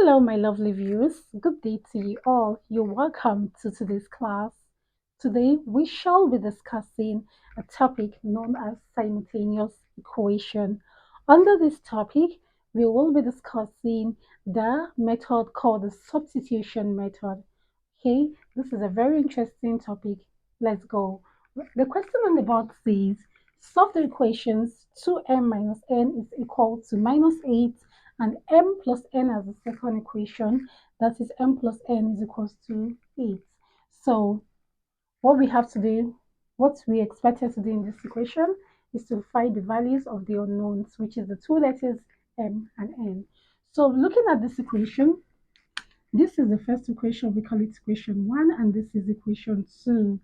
Hello, my lovely viewers. Good day to you all. You're welcome to today's class. Today, we shall be discussing a topic known as simultaneous equation. Under this topic, we will be discussing the method called the substitution method. Okay, this is a very interesting topic. Let's go. The question on the board says, solve the equations 2m minus n is equal to minus 8 and m plus n as the second equation, that is m plus n is equals to 8. So what we have to do, what we expected to do in this equation is to find the values of the unknowns, which is the two letters m and n. So looking at this equation, this is the first equation, we call it equation 1, and this is equation 2.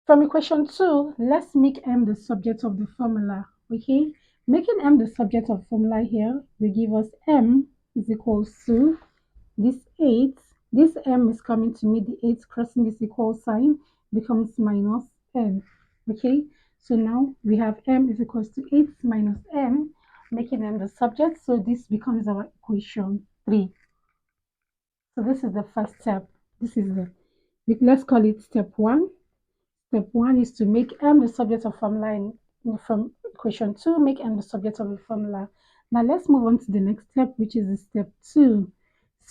From equation 2, let's make m the subject of the formula, okay? Making m the subject of formula here will give us m is equals to this 8. This m is coming to meet the 8 crossing this equal sign becomes minus n, okay? So now we have m is equals to 8 minus n, making m the subject. So this becomes our equation 3. So this is the first step. This is let's call it step 1. Step 1 is to make m the subject of formula from equation 2, make m the subject of the formula. Now let's move on to the next step, which is step 2.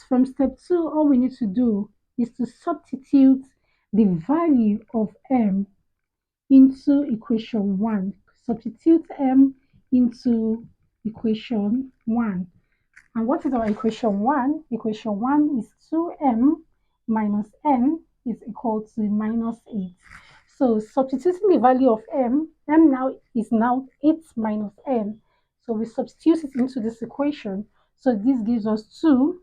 From step 2, all we need to do is to substitute the value of m into equation 1. Substitute m into equation 1. And what is our equation 1? Equation 1 is 2m minus n is equal to minus 8. So substituting the value of m now is now 8 minus n. So we substitute it into this equation. So this gives us 2.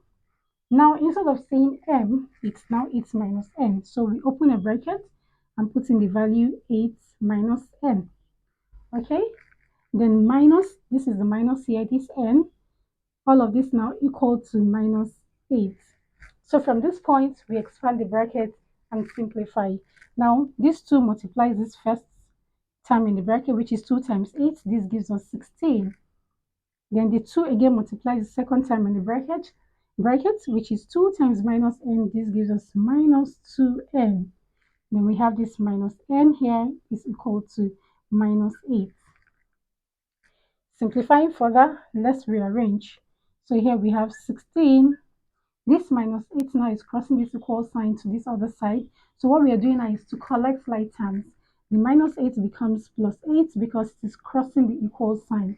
Now instead of saying m, it's now 8 minus n. So we open a bracket and put in the value 8 minus n. Okay? Then minus, this is the minus here, this n. All of this now equal to minus 8. So from this point, we expand the bracket and simplify. Now, this 2 multiplies this first term in the bracket, which is 2 times 8. This gives us 16. Then the 2 again multiplies the second term in the bracket, which is 2 times minus n. This gives us minus 2n. Then we have this minus n here is equal to minus 8. Simplifying further, let's rearrange. So here we have 16. This minus 8 now is crossing this equal sign to this other side. So what we are doing now is to collect like terms. The minus 8 becomes plus 8 because it is crossing the equal sign.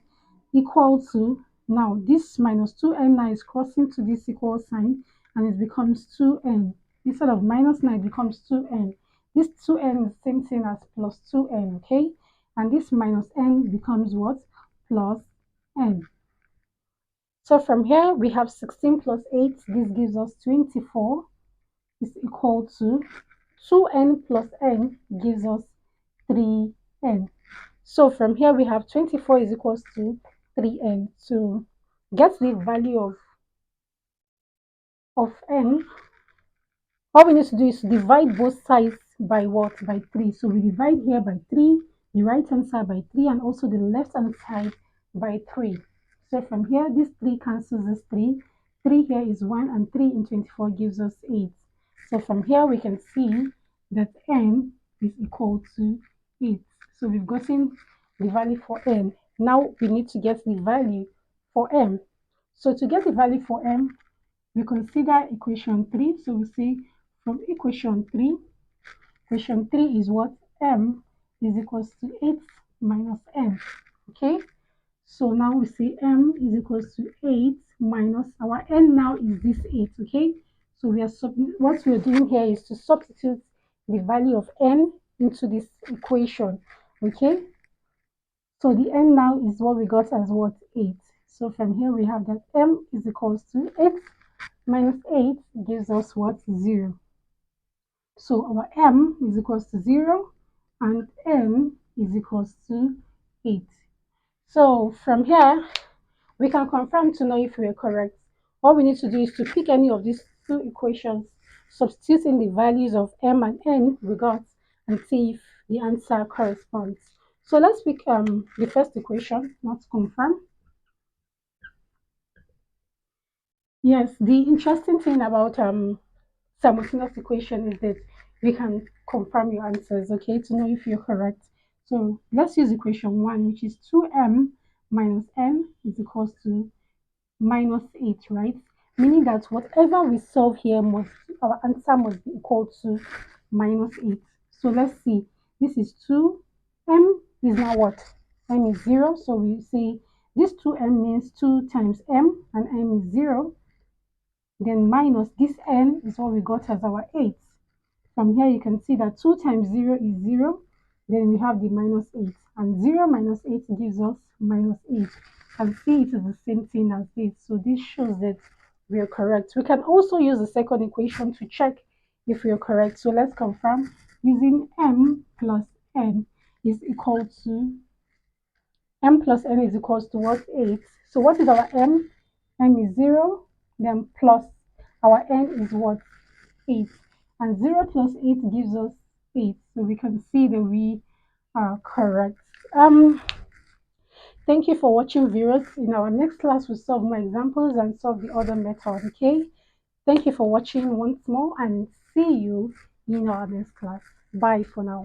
Equal to, now this minus 2n now is crossing to this equal sign and it becomes 2n. Instead of minus 9, it becomes 2n. This 2n is the same thing as plus 2n, okay? And this minus n becomes what? Plus n. So from here, we have 16 plus 8. This gives us 24 is equal to 2n plus n gives us 3n. So from here, we have 24 is equals to 3n. To get the value of n, all we need to do is to divide both sides by what? By 3. So we divide here by 3, the right hand side by 3, and also the left hand side by 3. So from here, this 3 cancels this 3. 3 here is 1, and 3 in 24 gives us 8. So from here, we can see that n is equal to 8. So we've gotten the value for n. Now we need to get the value for m. So to get the value for m, we consider equation 3. So we say from equation 3 is what? M is equals to 8 minus n. Okay? So now we say m is equals to 8 minus our n now is this 8. Okay? So what we are doing here is to substitute the value of n into this equation. Okay? So the n now is what we got as what? 8. So from here we have that m is equals to 8 minus 8 gives us what? 0. So our m is equals to 0 and n is equals to 8. So from here, we can confirm to know if we are correct. All we need to do is to pick any of these two equations, substituting the values of m and n we got, and see if the answer corresponds. So let's pick the first equation, not confirm. Yes, the interesting thing about simultaneous equation is that we can confirm your answers, okay, to know if you're correct. So let's use equation 1, which is 2m minus n is equals to minus 8, right? Meaning that whatever we solve here must, our answer must be equal to minus 8. So let's see. This is 2. M is now what? M is 0. So we say this 2m means 2 times m, and m is 0. Then minus this n is what we got as our 8. From here, you can see that 2 times 0 is 0. Then we have the minus 8. And 0 minus 8 gives us minus 8. You can see it is the same thing as this. So this shows that we are correct. We can also use the second equation to check if we are correct. So let's confirm using m plus n is equal to m plus n is equals to what? 8. So what is our m? M is 0. Then plus our n is what? 8, and 0 plus 8 gives us 8, so we can see that we are correct. Thank you for watching, viewers. In our next class we'll solve more examples and solve the other method. Okay, thank you for watching once more, and see you in our next class. Bye for now.